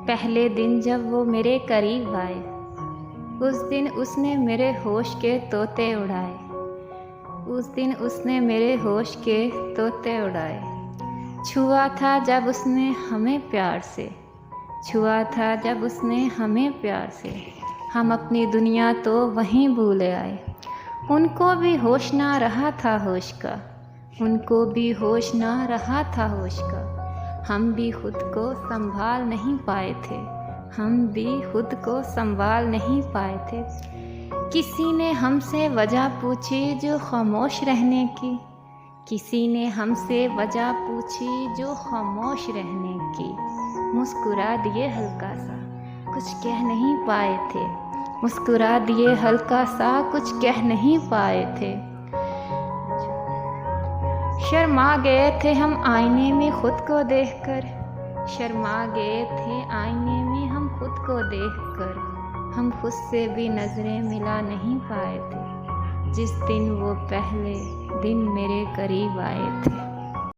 पहले दिन जब वो मेरे करीब आए, उस दिन उसने मेरे होश के तोते उड़ाए। उस दिन उसने मेरे होश के तोते उड़ाए। छुआ था जब उसने हमें प्यार से, छुआ था जब उसने हमें प्यार से। हम अपनी दुनिया तो वहीं भूले आए। उनको भी होश ना रहा था होश का, उनको भी होश ना रहा था होश का। हम भी खुद को संभाल नहीं पाए थे, हम भी खुद को संभाल नहीं पाए थे। किसी ने हमसे वजह पूछी जो खामोश रहने की, किसी ने हमसे वजह पूछी जो खामोश रहने की। मुस्कुरा दिए हल्का सा, कुछ कह नहीं पाए थे। मुस्कुरा दिए हल्का सा, कुछ कह नहीं पाए थे। शर्मा गए थे हम आईने में खुद को देखकर, शर्मा गए थे आईने में हम खुद को देखकर। हम खुद से भी नजरें मिला नहीं पाए थे, जिस दिन वो पहले दिन मेरे करीब आए थे।